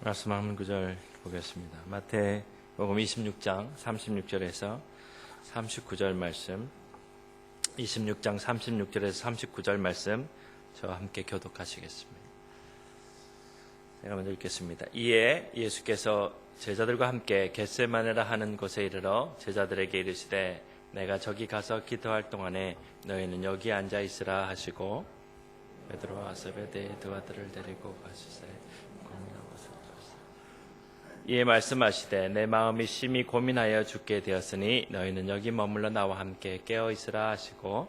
말씀 한 구절 보겠습니다. 마태복음 26장 36절에서 39절 말씀, 26장 36절에서 39절 말씀 저와 함께 교독하시겠습니다. 제가 먼저 읽겠습니다. 이에 예수께서 제자들과 함께 겟세마네라 하는 곳에 이르러 제자들에게 이르시되 내가 저기 가서 기도할 동안에 너희는 여기 앉아 있으라 하시고 베드로와 세베대의 두 아들을 데리고 가시되 이에 말씀하시되 내 마음이 심히 고민하여 죽게 되었으니 너희는 여기 머물러 나와 함께 깨어 있으라 하시고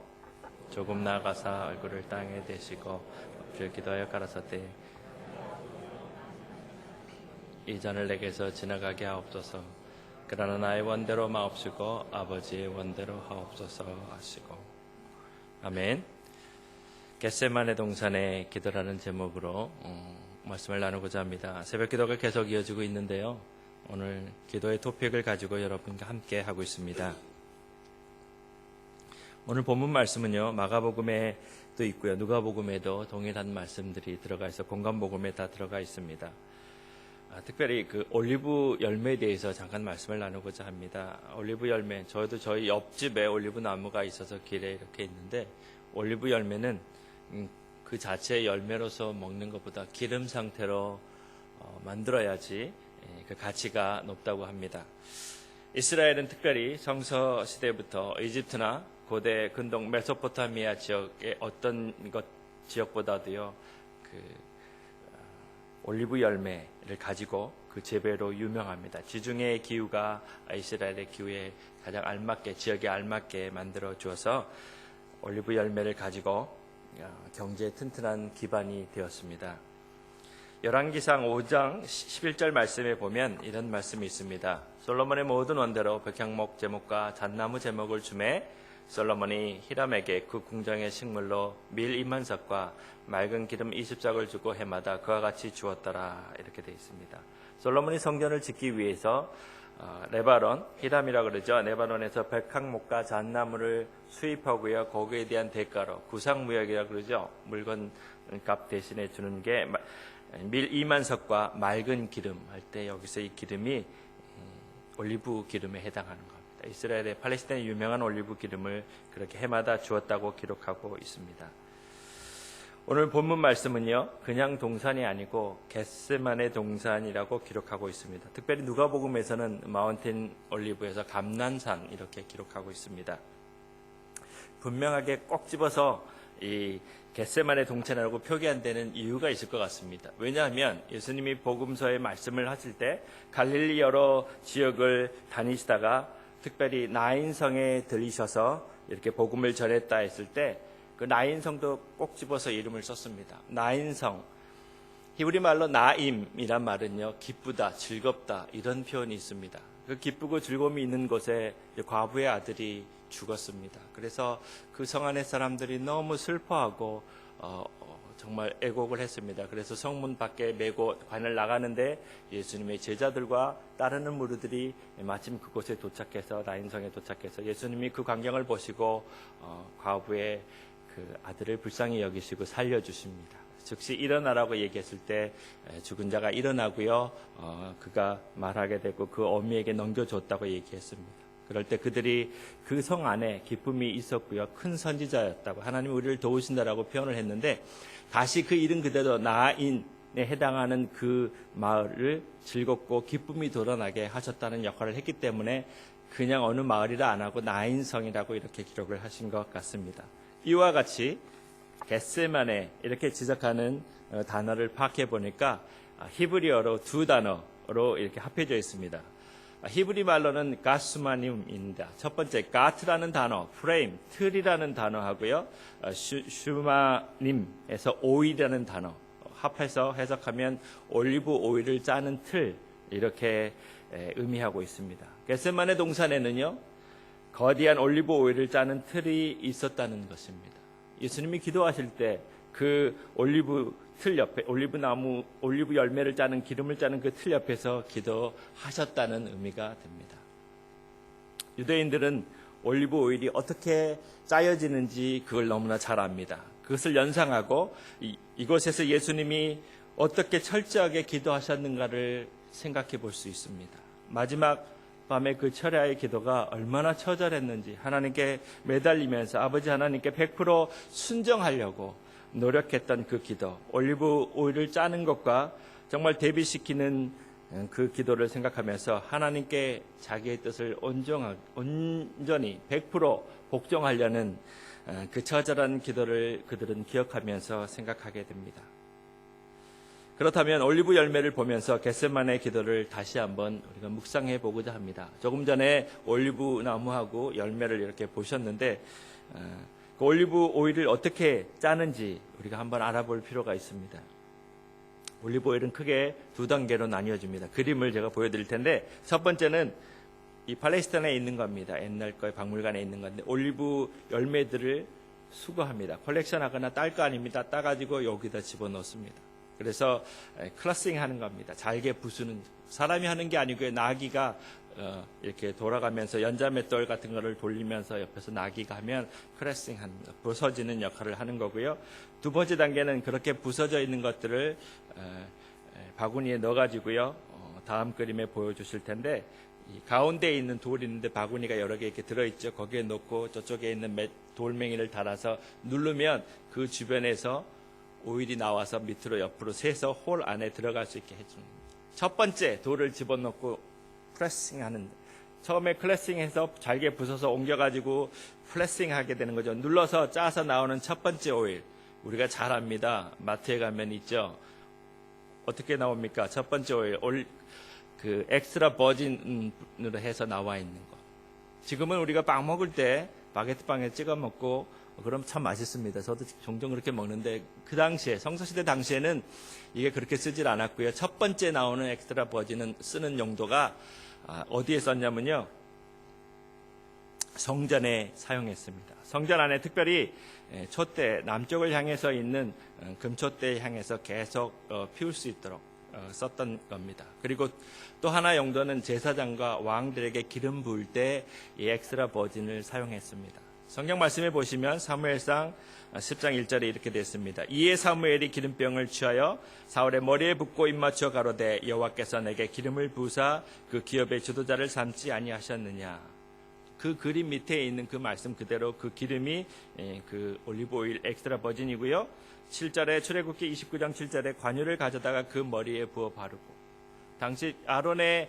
조금 나아가사 얼굴을 땅에 대시고 엎드려 기도하여 가라사대 이 잔을 내게서 지나가게 하옵소서. 그러나 나의 원대로 마옵시고 아버지의 원대로 하옵소서 하시고. 아멘. 겟세마네 동산의 기도라는 제목으로 말씀을 나누고자 합니다. 새벽 기도가 계속 이어지고 있는데요. 오늘 기도의 토픽을 가지고 여러분과 함께 하고 있습니다. 오늘 본문 말씀은요, 마가복음에도 있고요, 누가복음에도 동일한 말씀들이 들어가 있어 공관복음에 다 들어가 있습니다. 특별히 그 올리브 열매에 대해서 잠깐 말씀을 나누고자 합니다. 올리브 열매, 저희 옆집에 올리브 나무가 있어서 길에 이렇게 있는데 올리브 열매는 그 자체의 열매로서 먹는 것보다 기름 상태로 만들어야지 그 가치가 높다고 합니다. 이스라엘은 특별히 성서 시대부터 이집트나 고대 근동 메소포타미아 지역의 어떤 지역보다도요 올리브 열매를 가지고 그 재배로 유명합니다. 지중해의 기후가 이스라엘의 기후에 가장 알맞게, 지역에 알맞게 만들어 주어서 올리브 열매를 가지고 경제에 튼튼한 기반이 되었습니다. 열왕기상 5장 11절 말씀에 보면 이런 말씀이 있습니다. 솔로몬의 모든 원대로 백향목 제목과 잣나무 제목을 주매 솔로몬이 히람에게 그 궁정의 식물로 밀 20,000석과 맑은 기름 20짝을 주고 해마다 그와 같이 주었더라. 이렇게 되어 있습니다. 솔로몬이 성전을 짓기 위해서 레바논, 히람이라 그러죠. 레바논에서 백향목과 잣나무를 수입하고요. 거기에 대한 대가로 구상무역이라 그러죠. 물건값 대신에 주는 게 밀 20,000석과 맑은 기름 할 때 여기서 이 기름이 올리브 기름에 해당하는 겁니다. 이스라엘의 팔레스타인의 유명한 올리브 기름을 그렇게 해마다 주었다고 기록하고 있습니다. 오늘 본문 말씀은요, 그냥 동산이 아니고 겟세마네 동산이라고 기록하고 있습니다. 특별히 누가복음에서는 마운틴 올리브에서 감난산 이렇게 기록하고 있습니다. 분명하게 꼭 집어서 이 겟세마네 동산이라고 표기한 데는 이유가 있을 것 같습니다. 왜냐하면 예수님이 복음서의 말씀을 하실 때 갈릴리 여러 지역을 다니시다가 특별히 나인성에 들리셔서 이렇게 복음을 전했다 했을 때 그 나인성도 꼭 집어서 이름을 썼습니다. 나인성, 히브리 말로 나임이란 말은요, 기쁘다, 즐겁다 이런 표현이 있습니다. 그 기쁘고 즐거움이 있는 곳에 과부의 아들이 죽었습니다. 그래서 그 성 안의 사람들이 너무 슬퍼하고 정말 애곡을 했습니다. 그래서 성문 밖에 메고 관을 나가는데 예수님의 제자들과 따르는 무리들이 마침 그곳에 도착해서 나인성에 도착해서 예수님이 그 광경을 보시고 과부의 그 아들을 불쌍히 여기시고 살려주십니다. 즉시 일어나라고 얘기했을 때 죽은 자가 일어나고요, 그가 말하게 되고 그 어미에게 넘겨줬다고 얘기했습니다. 그럴 때 그들이 그 성 안에 기쁨이 있었고요, 큰 선지자였다고, 하나님이 우리를 도우신다라고 표현을 했는데 다시 그 이름 그대로 나인에 해당하는 그 마을을 즐겁고 기쁨이 드러나게 하셨다는 역할을 했기 때문에 그냥 어느 마을이라 안 하고 나인성이라고 이렇게 기록을 하신 것 같습니다. 이와 같이 겟세마네 이렇게 지적하는 단어를 파악해 보니까 히브리어로 두 단어로 이렇게 합해져 있습니다. 히브리 말로는 가스마님입니다. 첫 번째 가트라는 단어, 프레임, 틀이라는 단어하고요, 슈마님에서 오일이라는 단어 합해서 해석하면 올리브 오일을 짜는 틀 이렇게 의미하고 있습니다. 겟세마네 동산에는요, 거대한 올리브 오일을 짜는 틀이 있었다는 것입니다. 예수님이 기도하실 때 그 올리브 틀 옆에 올리브 열매를 짜는 기름을 짜는 그 틀 옆에서 기도하셨다는 의미가 됩니다. 유대인들은 올리브 오일이 어떻게 짜여지는지 그걸 너무나 잘 압니다. 그것을 연상하고 이곳에서 예수님이 어떻게 철저하게 기도하셨는가를 생각해 볼 수 있습니다. 마지막 밤에 그 철야의 기도가 얼마나 처절했는지 하나님께 매달리면서 아버지 하나님께 100% 순정하려고 노력했던 그 기도, 올리브 오일을 짜는 것과 정말 대비시키는 그 기도를 생각하면서 하나님께 자기의 뜻을 온전히 100% 복종하려는 그 처절한 기도를 그들은 기억하면서 생각하게 됩니다. 그렇다면 올리브 열매를 보면서 겟세마네 기도를 다시 한번 우리가 묵상해 보고자 합니다. 조금 전에 올리브 나무하고 열매를 이렇게 보셨는데 그 올리브 오일을 어떻게 짜는지 우리가 한번 알아볼 필요가 있습니다. 올리브 오일은 크게 두 단계로 나뉘어집니다. 그림을 제가 보여드릴 텐데 첫 번째는 이 팔레스타인에 있는 겁니다. 옛날 거의 박물관에 있는 건데 올리브 열매들을 수거합니다. 컬렉션하거나 딸 거 아닙니다. 따가지고 여기다 집어넣습니다. 그래서 클러싱 하는 겁니다. 잘게 부수는, 사람이 하는 게 아니고요. 나귀가 이렇게 돌아가면서 연자맷돌 같은 거를 돌리면서 옆에서 나귀가 하면 클러싱 하는, 부서지는 역할을 하는 거고요. 두 번째 단계는 그렇게 부서져 있는 것들을 바구니에 넣어가지고요. 다음 그림에 보여주실 텐데 이 가운데에 있는 돌이 있는데 바구니가 여러 개 이렇게 들어있죠. 거기에 놓고 저쪽에 있는 돌멩이를 달아서 누르면 그 주변에서 오일이 나와서 밑으로 옆으로 새서 홀 안에 들어갈 수 있게 해주는 겁니다. 첫 번째 돌을 집어넣고 프레싱하는, 처음에 클래싱해서 잘게 부숴서 옮겨가지고 플레싱하게 되는 거죠. 눌러서 짜서 나오는 첫 번째 오일, 우리가 잘 압니다. 마트에 가면 있죠. 어떻게 나옵니까? 첫 번째 오일, 그 엑스트라 버진으로 해서 나와 있는 거. 지금은 우리가 빵 먹을 때 바게트 빵에 찍어 먹고 그럼 참 맛있습니다. 저도 종종 그렇게 먹는데 그 당시에, 성서시대 당시에는 이게 그렇게 쓰질 않았고요. 첫 번째 나오는 엑스트라 버진은 쓰는 용도가 어디에 썼냐면요, 성전에 사용했습니다. 성전 안에 특별히 촛대, 남쪽을 향해서 있는 금촛대에 향해서 계속 피울 수 있도록 썼던 겁니다. 그리고 또 하나 용도는 제사장과 왕들에게 기름 부을 때 이 엑스트라 버진을 사용했습니다. 성경 말씀에 보시면 사무엘상 10장 1절에 이렇게 되어 있습니다. 이에 사무엘이 기름병을 취하여 사울의 머리에 붓고 입맞춰 가로되 여호와께서 내게 기름을 부으사 그 기업의 주도자를 삼지 아니하셨느냐. 그 그림 밑에 있는 그 말씀 그대로 그 기름이 그 올리브 오일 엑스트라 버진이고요. 7절에 출애굽기 29장 7절에 관유를 가져다가 그 머리에 부어 바르고, 당시 아론의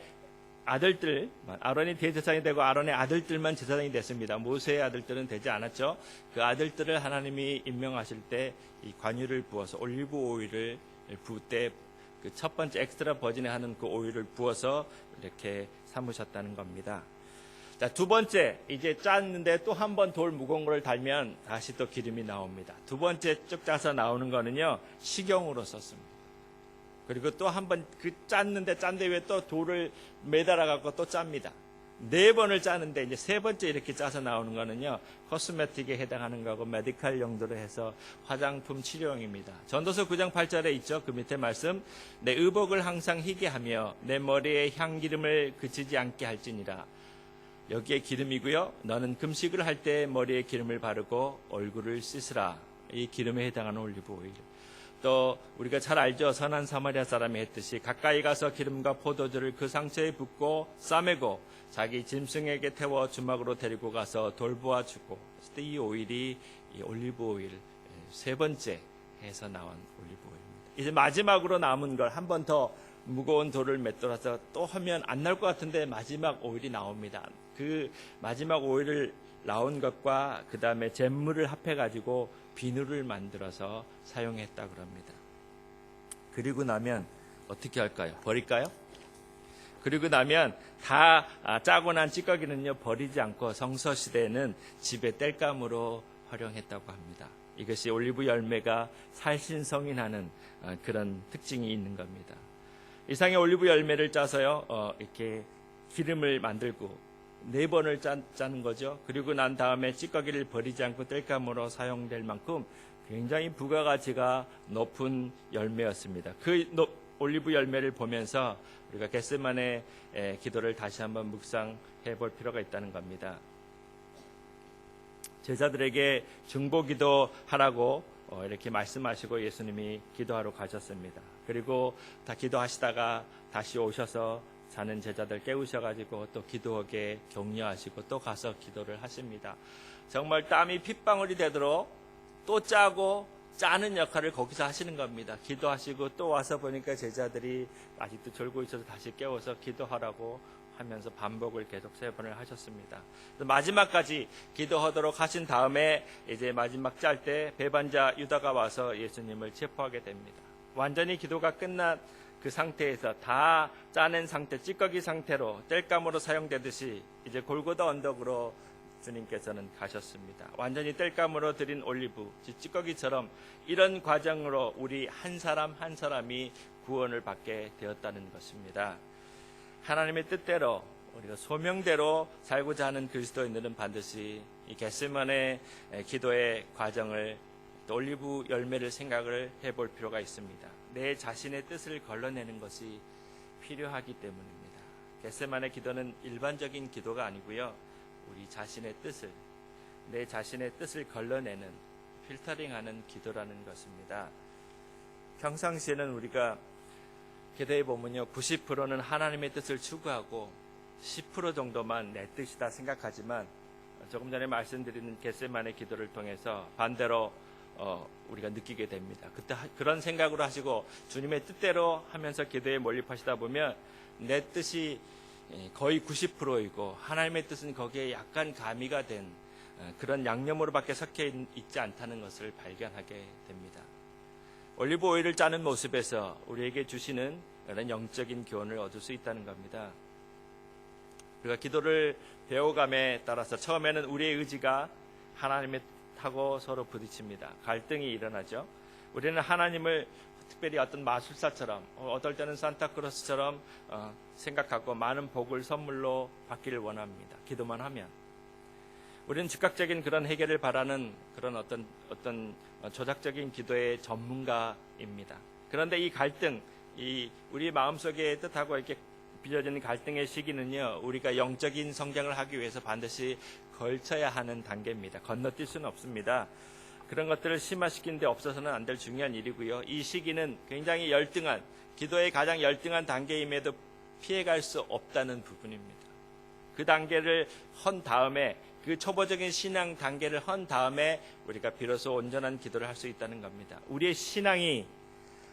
아들들, 아론이 대제사장이 되고 아론의 아들들만 제사장이 됐습니다. 모세의 아들들은 되지 않았죠. 그 아들들을 하나님이 임명하실 때 이 관유를 부어서 올리브 오일을 부을 때 그 첫 번째 엑스트라 버진에 하는 그 오일을 부어서 이렇게 삼으셨다는 겁니다. 자, 두 번째, 이제 짰는데 또 한 번 돌 무거운 거를 달면 다시 또 기름이 나옵니다. 두 번째 쭉 짜서 나오는 거는요, 식용으로 썼습니다. 그리고 또 한 번 그 짰는데 짠데 왜 또 돌을 매달아 갖고 또 짭니다. 네 번을 짜는데 이제 세 번째 이렇게 짜서 나오는 거는요, 코스메틱에 해당하는 거고 메디컬 용도로 해서 화장품 치료용입니다. 전도서 9장 8절에 있죠. 그 밑에 말씀, 내 의복을 항상 희게 하며 내 머리에 향기름을 그치지 않게 할지니라. 여기에 기름이고요. 너는 금식을 할 때 머리에 기름을 바르고 얼굴을 씻으라. 이 기름에 해당하는 올리브 오일. 또 우리가 잘 알죠. 선한 사마리아 사람이 했듯이 가까이 가서 기름과 포도주를 그 상처에 붓고 싸매고 자기 짐승에게 태워 주막으로 데리고 가서 돌보아 주고, 이 오일이 이 올리브 오일 세 번째 해서 나온 올리브 오일입니다. 이제 마지막으로 남은 걸 한 번 더 무거운 돌을 맷돌아서 또 하면 안 나올 것 같은데 마지막 오일이 나옵니다. 그 마지막 오일을 나온 것과 그 다음에 잿물을 합해가지고 비누를 만들어서 사용했다 그럽니다. 그리고 나면 어떻게 할까요? 버릴까요? 그리고 나면 다 짜고 난 찌꺼기는요, 버리지 않고 성서시대에는 집에 땔감으로 활용했다고 합니다. 이것이 올리브 열매가 살신성인하는 그런 특징이 있는 겁니다. 이상의 올리브 열매를 짜서요, 이렇게 기름을 만들고 네 번을 짜는 거죠. 그리고 난 다음에 찌꺼기를 버리지 않고 땔감으로 사용될 만큼 굉장히 부가가치가 높은 열매였습니다. 그 올리브 열매를 보면서 우리가 겟세마네 기도를 다시 한번 묵상해 볼 필요가 있다는 겁니다. 제자들에게 중보기도 하라고 이렇게 말씀하시고 예수님이 기도하러 가셨습니다. 그리고 다 기도하시다가 다시 오셔서 자는 제자들 깨우셔가지고 또 기도하게 격려하시고 또 가서 기도를 하십니다. 정말 땀이 핏방울이 되도록 또 짜고 짜는 역할을 거기서 하시는 겁니다. 기도하시고 또 와서 보니까 제자들이 아직도 졸고 있어서 다시 깨워서 기도하라고 하면서 반복을 계속 3번을 하셨습니다. 마지막까지 기도하도록 하신 다음에 이제 마지막 짤 때 배반자 유다가 와서 예수님을 체포하게 됩니다. 완전히 기도가 끝난 그 상태에서 다 짜낸 상태, 찌꺼기 상태로 땔감으로 사용되듯이 이제 골고다 언덕으로 주님께서는 가셨습니다. 완전히 땔감으로 드린 올리브, 찌꺼기처럼 이런 과정으로 우리 한 사람 한 사람이 구원을 받게 되었다는 것입니다. 하나님의 뜻대로 우리가 소명대로 살고자 하는 그리스도인들은 반드시 이 겟세마네 기도의 과정을 또 올리브 열매를 생각을 해볼 필요가 있습니다. 내 자신의 뜻을 걸러내는 것이 필요하기 때문입니다. 겟세마네 기도는 일반적인 기도가 아니고요. 우리 자신의 뜻을, 내 자신의 뜻을 걸러내는 필터링하는 기도라는 것입니다. 평상시에는 우리가 기도해 보면요, 90%는 하나님의 뜻을 추구하고 10% 정도만 내 뜻이다 생각하지만 조금 전에 말씀드린 겟세마네 기도를 통해서 반대로 우리가 느끼게 됩니다. 그때 그런 생각으로 하시고 주님의 뜻대로 하면서 기도에 몰입하시다 보면 내 뜻이 거의 90%이고 하나님의 뜻은 거기에 약간 가미가 된 그런 양념으로밖에 섞여 있지 않다는 것을 발견하게 됩니다. 올리브 오일을 짜는 모습에서 우리에게 주시는 이런 영적인 교훈을 얻을 수 있다는 겁니다. 우리가 기도를 배워감에 따라서 처음에는 우리의 의지가 하나님의 뜻하고 서로 부딪힙니다. 갈등이 일어나죠. 우리는 하나님을 특별히 어떤 마술사처럼 어떨 때는 산타크로스처럼 생각하고 많은 복을 선물로 받기를 원합니다. 기도만 하면. 우리는 즉각적인 그런 해결을 바라는 그런 어떤 조작적인 기도의 전문가입니다. 그런데 이 갈등, 우리 마음속의 뜻하고 이렇게 빚어지는 갈등의 시기는요, 우리가 영적인 성장을 하기 위해서 반드시 걸쳐야 하는 단계입니다. 건너뛸 수는 없습니다. 그런 것들을 심화시키는 데 없어서는 안 될 중요한 일이고요. 이 시기는 굉장히 열등한, 기도의 가장 열등한 단계임에도 피해갈 수 없다는 부분입니다. 그 단계를 헌 다음에, 그 초보적인 신앙 단계를 헌 다음에 우리가 비로소 온전한 기도를 할 수 있다는 겁니다. 우리의 신앙이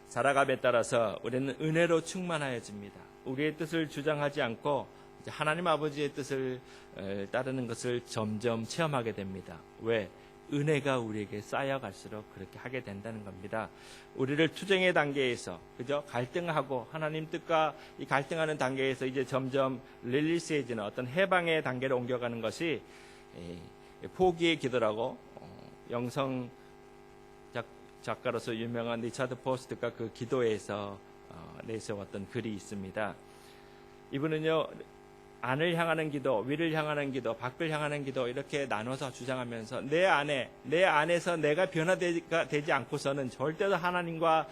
자라감에 따라서 우리는 은혜로 충만하여집니다. 우리의 뜻을 주장하지 않고 하나님 아버지의 뜻을 따르는 것을 점점 체험하게 됩니다. 왜? 은혜가 우리에게 쌓여갈수록 그렇게 하게 된다는 겁니다. 우리를 투쟁의 단계에서, 그죠? 갈등하고 하나님 뜻과 이 갈등하는 단계에서 이제 점점 릴리스해지는 어떤 해방의 단계로 옮겨가는 것이 포기의 기도라고 영성 작가로서 유명한 리차드 포스트가 그 기도에서 내세웠던 글이 있습니다. 이분은요, 안을 향하는 기도, 위를 향하는 기도, 밖을 향하는 기도 이렇게 나눠서 주장하면서 내 안에서 내가 변화되지 않고서는 절대로 하나님과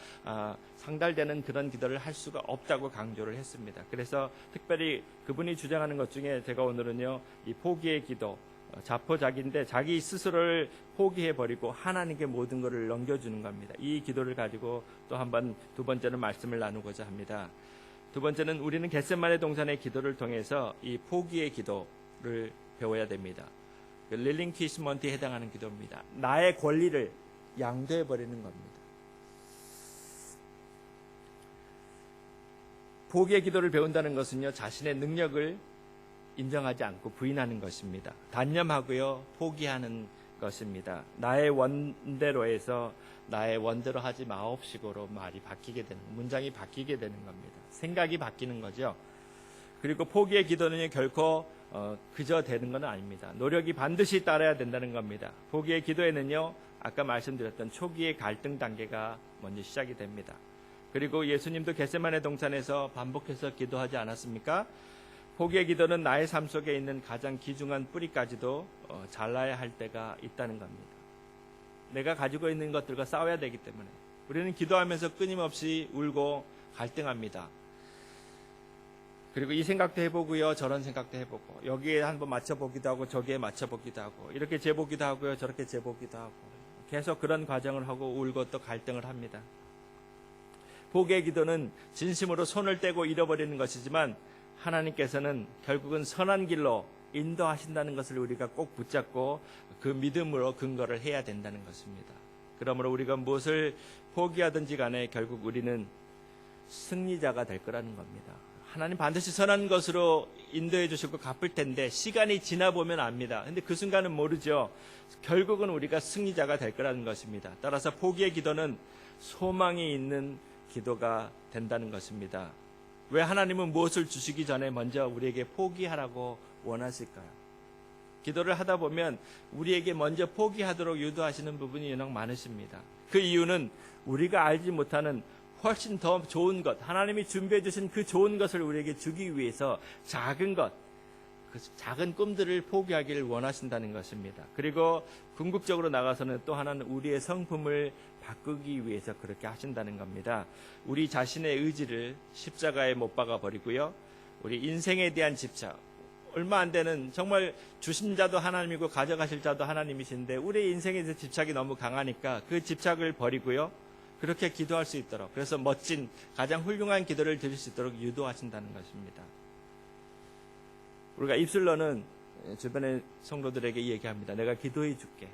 상달되는 그런 기도를 할 수가 없다고 강조를 했습니다. 그래서 특별히 그분이 주장하는 것 중에 제가 오늘은요, 이 포기의 기도, 자포자기인데 자기 스스로를 포기해버리고 하나님께 모든 것을 넘겨주는 겁니다. 이 기도를 가지고 또 한번 두 번째는 말씀을 나누고자 합니다. 두 번째는 우리는 겟세마네 동산의 기도를 통해서 이 포기의 기도를 배워야 됩니다. 릴링퀴스먼트에 해당하는 기도입니다. 나의 권리를 양도해버리는 겁니다. 포기의 기도를 배운다는 것은요, 자신의 능력을 인정하지 않고 부인하는 것입니다. 단념하고요, 포기하는 것입니다. 나의 원대로에서 나의 원대로 하지 마옵시고로 말이 바뀌게 되는, 문장이 바뀌게 되는 겁니다. 생각이 바뀌는 거죠. 그리고 포기의 기도는 결코 그저 되는 건 아닙니다. 노력이 반드시 따라야 된다는 겁니다. 포기의 기도에는요, 아까 말씀드렸던 초기의 갈등 단계가 먼저 시작이 됩니다. 그리고 예수님도 겟세마네 동산에서 반복해서 기도하지 않았습니까? 포기의 기도는 나의 삶 속에 있는 가장 귀중한 뿌리까지도 잘라야 할 때가 있다는 겁니다. 내가 가지고 있는 것들과 싸워야 되기 때문에 우리는 기도하면서 끊임없이 울고 갈등합니다. 그리고 이 생각도 해보고요, 저런 생각도 해보고, 여기에 한번 맞춰보기도 하고 저기에 맞춰보기도 하고, 이렇게 재보기도 하고요, 저렇게 재보기도 하고, 계속 그런 과정을 하고 울고 또 갈등을 합니다. 포기의 기도는 진심으로 손을 떼고 잃어버리는 것이지만 하나님께서는 결국은 선한 길로 인도하신다는 것을 우리가 꼭 붙잡고 그 믿음으로 근거를 해야 된다는 것입니다. 그러므로 우리가 무엇을 포기하든지 간에 결국 우리는 승리자가 될 거라는 겁니다. 하나님 반드시 선한 것으로 인도해 주시고 갚을 텐데 시간이 지나 보면 압니다. 근데 그 순간은 모르죠. 결국은 우리가 승리자가 될 거라는 것입니다. 따라서 포기의 기도는 소망이 있는 기도가 된다는 것입니다. 왜 하나님은 무엇을 주시기 전에 먼저 우리에게 포기하라고 원하실까요? 기도를 하다 보면 우리에게 먼저 포기하도록 유도하시는 부분이 워낙 많으십니다. 그 이유는 우리가 알지 못하는 훨씬 더 좋은 것, 하나님이 준비해 주신 그 좋은 것을 우리에게 주기 위해서 작은 것, 그 작은 꿈들을 포기하기를 원하신다는 것입니다. 그리고 궁극적으로 나가서는 또 하나는 우리의 성품을 바꾸기 위해서 그렇게 하신다는 겁니다. 우리 자신의 의지를 십자가에 못 박아 버리고요. 우리 인생에 대한 집착, 얼마 안 되는 정말 주신 자도 하나님이고 가져가실 자도 하나님이신데 우리 인생에 대해서 집착이 너무 강하니까 그 집착을 버리고요. 그렇게 기도할 수 있도록, 그래서 멋진 가장 훌륭한 기도를 드릴 수 있도록 유도하신다는 것입니다. 우리가 입술로는 주변의 성도들에게 얘기합니다. 내가 기도해 줄게,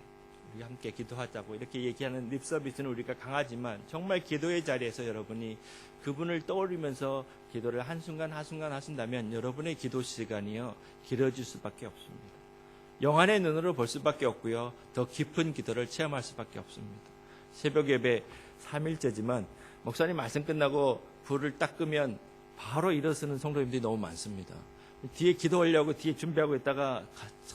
우리 함께 기도하자고 이렇게 얘기하는 립 서비스는 우리가 강하지만 정말 기도의 자리에서 여러분이 그분을 떠올리면서 기도를 한순간 하신다면 여러분의 기도 시간이요 길어질 수밖에 없습니다. 영안의 눈으로 볼 수밖에 없고요, 더 깊은 기도를 체험할 수밖에 없습니다. 새벽 예배 3일째지만 목사님 말씀 끝나고 불을 딱 끄면 바로 일어서는 성도님들이 너무 많습니다. 뒤에 기도하려고 뒤에 준비하고 있다가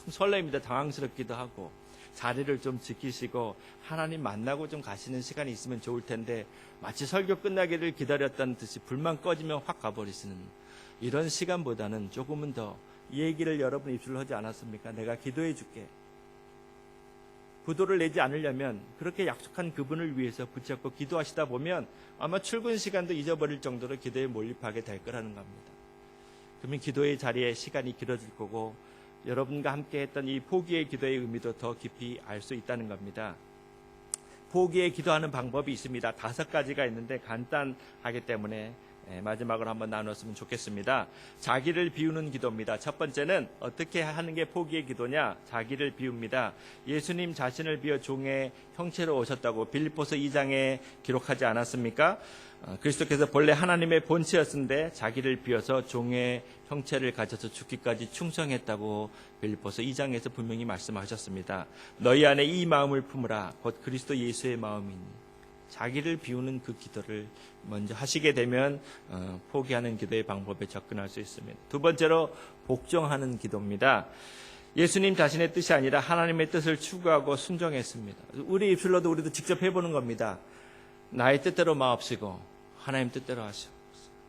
설레입니다. 당황스럽기도 하고 자리를 좀 지키시고 하나님 만나고 좀 가시는 시간이 있으면 좋을 텐데 마치 설교 끝나기를 기다렸다는 듯이 불만 꺼지면 확 가버리시는 이런 시간보다는 조금은 더 이 얘기를 여러분 입술로 하지 않았습니까? 내가 기도해 줄게. 부도를 내지 않으려면 그렇게 약속한 그분을 위해서 붙잡고 기도하시다 보면 아마 출근 시간도 잊어버릴 정도로 기도에 몰입하게 될 거라는 겁니다. 그러면 기도의 자리에 시간이 길어질 거고 여러분과 함께 했던 이 포기의 기도의 의미도 더 깊이 알 수 있다는 겁니다. 포기의 기도하는 방법이 있습니다. 5가지가 있는데 간단하기 때문에 마지막으로 한번 나눴으면 좋겠습니다. 자기를 비우는 기도입니다. 첫 번째는 어떻게 하는 게 포기의 기도냐? 자기를 비웁니다. 예수님 자신을 비워 종의 형체로 오셨다고 빌립보서 2장에 기록하지 않았습니까? 그리스도께서 본래 하나님의 본체였는데 자기를 비워서 종의 형체를 가져서 죽기까지 충성했다고 빌립보서 2장에서 분명히 말씀하셨습니다. 너희 안에 이 마음을 품으라. 곧 그리스도 예수의 마음이니. 자기를 비우는 그 기도를 먼저 하시게 되면 포기하는 기도의 방법에 접근할 수 있습니다. 두 번째로 복종하는 기도입니다. 예수님 자신의 뜻이 아니라 하나님의 뜻을 추구하고 순종했습니다. 우리 입술로도 우리도 직접 해보는 겁니다. 나의 뜻대로 마옵시고 하나님 뜻대로 하시옵소서.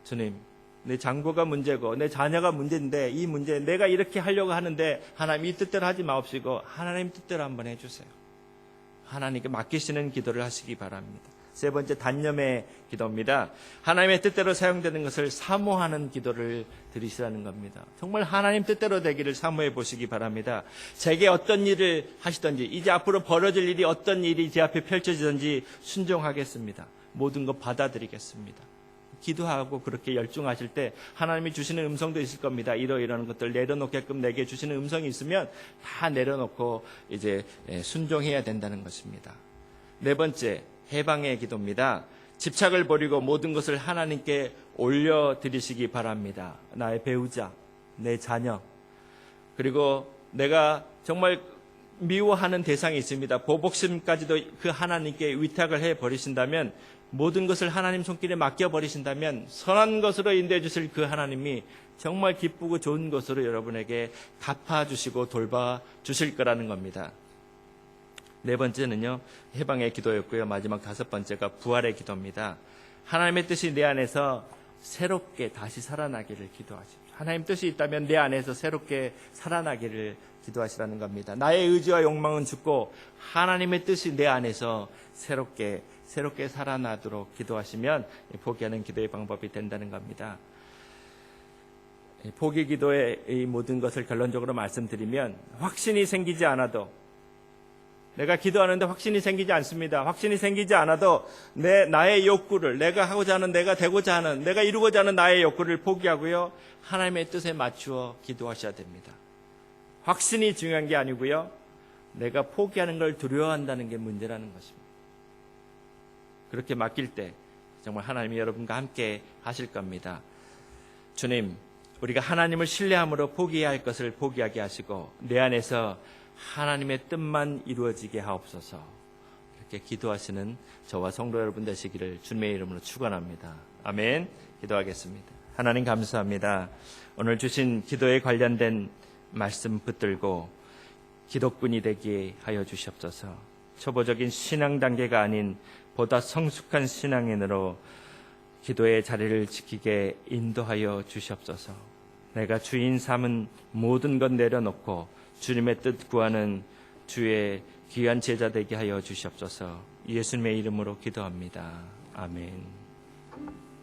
주님, 내 장부가 문제고 내 자녀가 문제인데 이 문제 내가 이렇게 하려고 하는데 하나님 이 뜻대로 하지 마옵시고 하나님 뜻대로 한번 해주세요. 하나님께 맡기시는 기도를 하시기 바랍니다. 세 번째, 단념의 기도입니다. 하나님의 뜻대로 사용되는 것을 사모하는 기도를 드리시라는 겁니다. 정말 하나님 뜻대로 되기를 사모해 보시기 바랍니다. 제게 어떤 일을 하시든지 이제 앞으로 벌어질 일이 어떤 일이 제 앞에 펼쳐지든지 순종하겠습니다. 모든 것 받아들이겠습니다. 기도하고 그렇게 열중하실 때 하나님이 주시는 음성도 있을 겁니다. 이러이러한 것들 내려놓게끔 내게 주시는 음성이 있으면 다 내려놓고 이제 순종해야 된다는 것입니다. 네 번째, 해방의 기도입니다. 집착을 버리고 모든 것을 하나님께 올려드리시기 바랍니다. 나의 배우자, 내 자녀, 그리고 내가 정말 미워하는 대상이 있습니다. 보복심까지도 그 하나님께 위탁을 해버리신다면, 모든 것을 하나님 손길에 맡겨버리신다면 선한 것으로 인도해 주실 그 하나님이 정말 기쁘고 좋은 것으로 여러분에게 갚아주시고 돌봐주실 거라는 겁니다. 네 번째는요, 해방의 기도였고요. 마지막 5번째가 부활의 기도입니다. 하나님의 뜻이 내 안에서 새롭게 다시 살아나기를 기도하십시오. 하나님 뜻이 있다면 내 안에서 새롭게 살아나기를 기도하시라는 겁니다. 나의 의지와 욕망은 죽고 하나님의 뜻이 내 안에서 새롭게 살아나도록 기도하시면 포기하는 기도의 방법이 된다는 겁니다. 포기 기도의 이 모든 것을 결론적으로 말씀드리면 확신이 생기지 않아도 내가 기도하는데 확신이 생기지 않습니다. 확신이 생기지 않아도 나의 욕구를, 내가 하고자 하는, 내가 되고자 하는, 내가 이루고자 하는 나의 욕구를 포기하고요, 하나님의 뜻에 맞추어 기도하셔야 됩니다. 확신이 중요한 게 아니고요, 내가 포기하는 걸 두려워한다는 게 문제라는 것입니다. 그렇게 맡길 때 정말 하나님이 여러분과 함께 하실 겁니다. 주님, 우리가 하나님을 신뢰함으로 포기해야 할 것을 포기하게 하시고 내 안에서 하나님의 뜻만 이루어지게 하옵소서. 이렇게 기도하시는 저와 성도 여러분 되시기를 주님의 이름으로 축원합니다. 아멘. 기도하겠습니다. 하나님 감사합니다. 오늘 주신 기도에 관련된 말씀 붙들고 기도꾼이 되게 하여 주시옵소서. 초보적인 신앙 단계가 아닌 보다 성숙한 신앙인으로 기도의 자리를 지키게 인도하여 주시옵소서. 내가 주인 삼은 모든 것 내려놓고 주님의 뜻 구하는 주의 귀한 제자 되게 하여 주시옵소서. 예수님의 이름으로 기도합니다. 아멘.